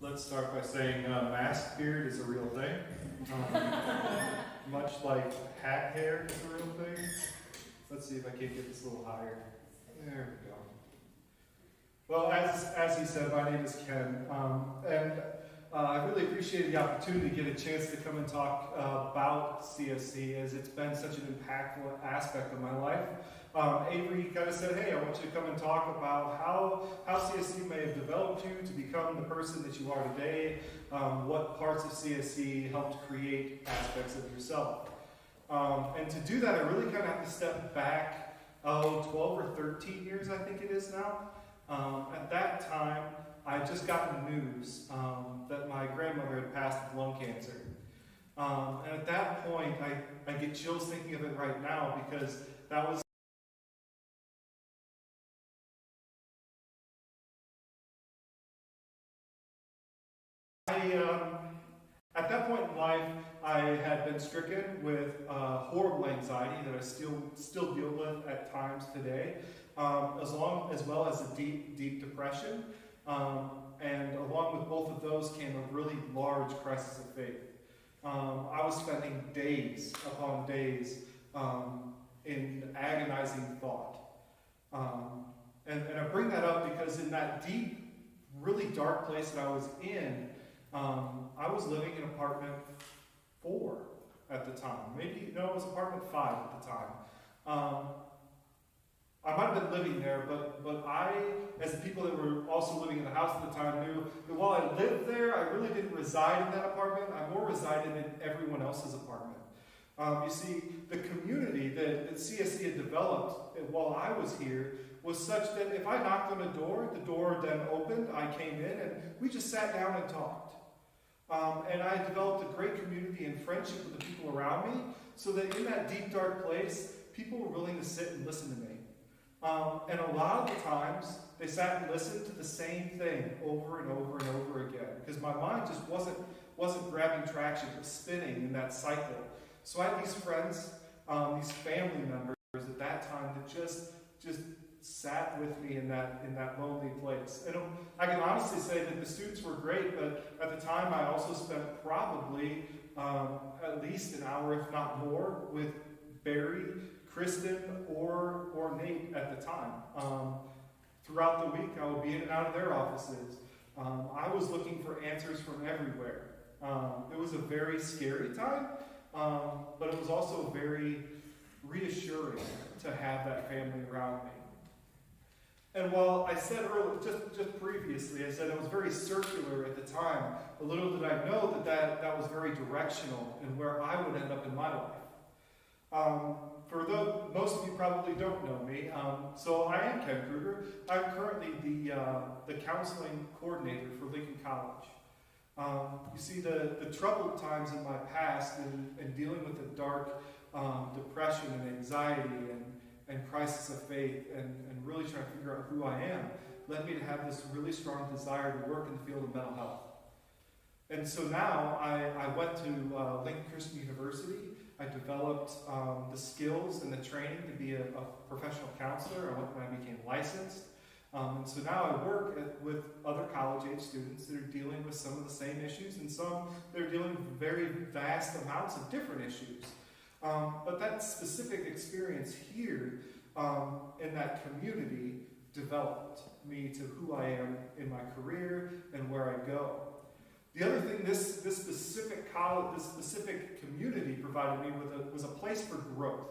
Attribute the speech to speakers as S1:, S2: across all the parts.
S1: Let's start by saying mask beard is a real thing. Much like hat hair is a real thing. Let's see if I can't get this a little higher. There we go. Well, as he said, my name is Ken, and I really appreciated the opportunity to get a chance to come and talk about CSC, as it's been such an impactful aspect of my life. Avery kind of said, hey, I want you to come and talk about how CSC may have developed you to become the person that you are today, what parts of CSC helped create aspects of yourself. And to do that, I really kind of have to step back, 12 or 13 years, I think it is now. At that time, I had just gotten news that my grandmother had passed with lung cancer. And at that point, I get chills thinking of it right now, because that was at that point in life, I had been stricken with horrible anxiety that I still deal with at times today, as well as a deep depression. And along with both of those came a really large crisis of faith. I was spending days upon days in agonizing thought. And I bring that up because in that deep, really dark place that I was in, I was living in apartment 4 at the time. Maybe, no, it was apartment 5 at the time. I might have been living there, but I, as the people that were also living in the house at the time, knew that while I lived there, I really didn't reside in that apartment. I more resided in everyone else's apartment. You see, the community that CSC had developed while I was here was such that if I knocked on a door, the door then opened, I came in, and we just sat down and talked. And I developed a great community and friendship with the people around me, so that in that deep, dark place, people were willing to sit and listen to me. And a lot of the times, they sat and listened to the same thing over and over and over again, because my mind just wasn't grabbing traction, it was spinning in that cycle. So I had these friends, these family members at that time that just sat with me in that lonely place. And I can honestly say that the students were great, but at the time I also spent probably at least an hour, if not more, with Barry, Kristen, or Nate at the time. Throughout the week, I would be in and out of their offices. I was looking for answers from everywhere. It was a very scary time, but it was also very reassuring to have that family around me. And while I said earlier, just previously, I said it was very circular at the time, a little did I know that was very directional in where I would end up in my life. Most of you probably don't know me, so I am Ken Kruger. I'm currently the counseling coordinator for Lincoln College. You see, the troubled times in my past and dealing with the dark depression and anxiety and crisis of faith and really trying to figure out who I am led me to have this really strong desire to work in the field of mental health. And so now I went to Lincoln Christian University. I developed the skills and the training to be a professional counselor. I went when I became licensed. And so now I work with other college-age students that are dealing with some of the same issues, and some that are dealing with very vast amounts of different issues. But that specific experience here in that community developed me to who I am in my career and where I go. The other thing this specific college, this specific community provided me with was a place for growth.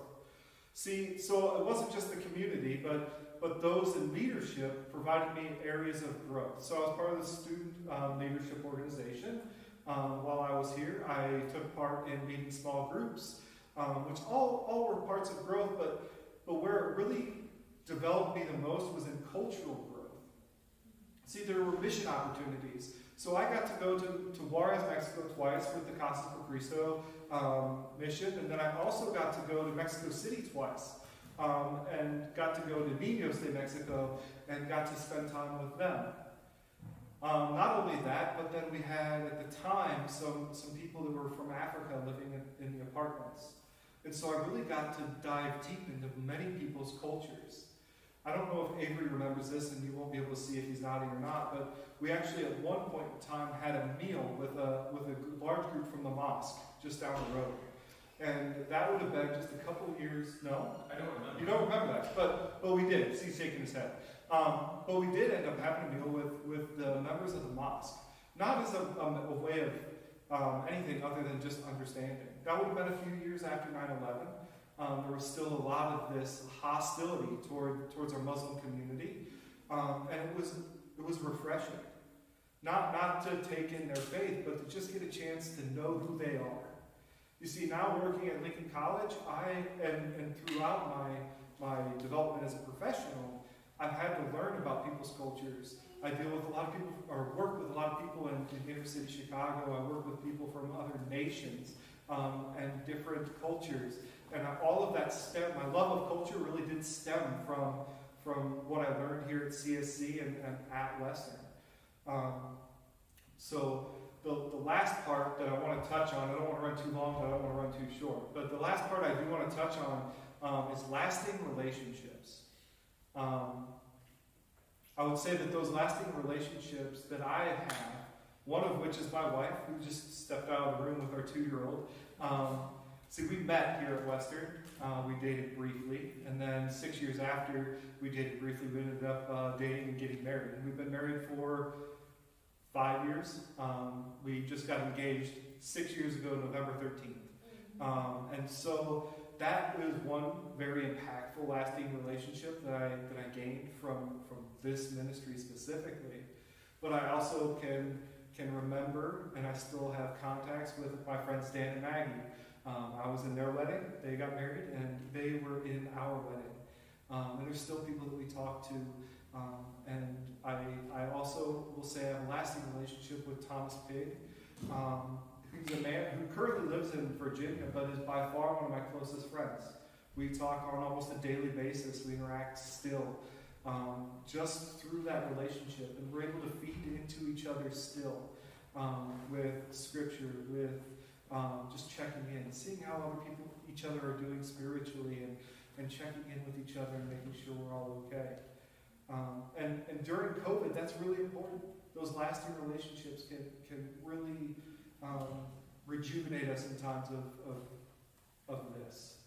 S1: See, so it wasn't just the community, but those in leadership provided me areas of growth. So I was part of the student leadership organization. While I was here, I took part in leading small groups, which all were parts of growth, but where it really developed me the most was in cultural growth. See, there were mission opportunities. So I got to go to Juarez, Mexico twice with the Casa por Cristo mission, and then I also got to go to Mexico City twice, and got to go to Niños de Mexico and got to spend time with them. Not only that, but then we had at the time some people that were from Africa living in the apartments. And so I really got to dive deep into many people's cultures. I don't know if Avery remembers this, and you won't be able to see if he's nodding or not, but we actually at one point in time had a meal with a large group from the mosque just down the road. And that would have been just a couple years. No?
S2: I don't remember.
S1: You don't remember that, but we did. He's shaking his head. But we did end up having a meal with the members of the mosque. Not as a way of anything other than just understanding. That would have been a few years after 9/11. There was still a lot of this hostility towards our Muslim community. And it was refreshing. Not to take in their faith, but to just get a chance to know who they are. You see, now working at Lincoln College, and throughout my development as a professional, I've had to learn about people's cultures. I deal with a lot of people, or work with a lot of people in inner city Chicago. I work with people from other nations and different cultures. And all of that my love of culture really did stem from what I learned here at CSC and at Western. So the last part that I want to touch on, I don't want to run too long, but I don't want to run too short. But the last part I do want to touch on is lasting relationships. I would say that those lasting relationships that I have, one of which is my wife, who just stepped out of the room with our 2-year-old. See, we met here at Western. We dated briefly, and then 6 years after we dated briefly, we ended up dating and getting married. And we've been married for 5 years. We just got engaged 6 years ago, November 13th. And so that is one very impactful, lasting relationship that I gained from this ministry specifically. But I also can remember, and I still have contacts with my friends Dan and Maggie. I was in their wedding, they got married, and they were in our wedding. And there's still people that we talk to. And I also will say I have a lasting relationship with Thomas Pigg. He's a man who currently lives in Virginia, but is by far one of my closest friends. We talk on almost a daily basis. We interact still. Just through that relationship. And we're able to feed into each other still with scripture, with just checking in, seeing how each other are doing spiritually, and checking in with each other and making sure we're all okay. And during COVID, that's really important. Those lasting relationships can really rejuvenate us in times of this,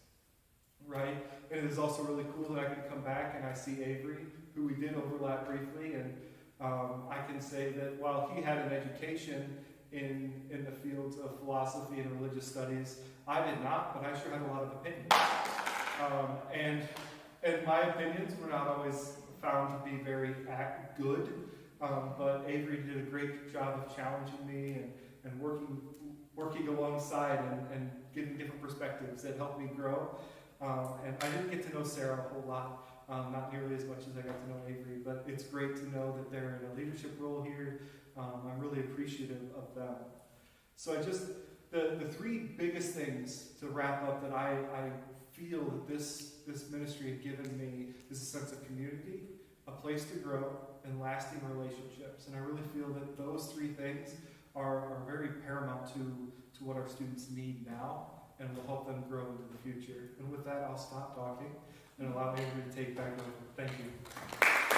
S1: right? And it is also really cool that I can come back and I see Avery, who we did overlap briefly, and I can say that while he had an education in the fields of philosophy and religious studies, I did not, but I sure had a lot of opinions. And my opinions were not always found to be very good, but Avery did a great job of challenging me and working alongside and giving different perspectives that helped me grow. And I didn't get to know Sarah a whole lot, not nearly as much as I got to know Avery, but it's great to know that they're in a leadership role here. I'm really appreciative of them. So the three biggest things to wrap up that I feel that this ministry had given me is a sense of community, a place to grow, and lasting relationships. And I really feel that those three things are very paramount to what our students need now and will help them grow into the future. And with that, I'll stop talking and allow Avery to take back over. Thank you.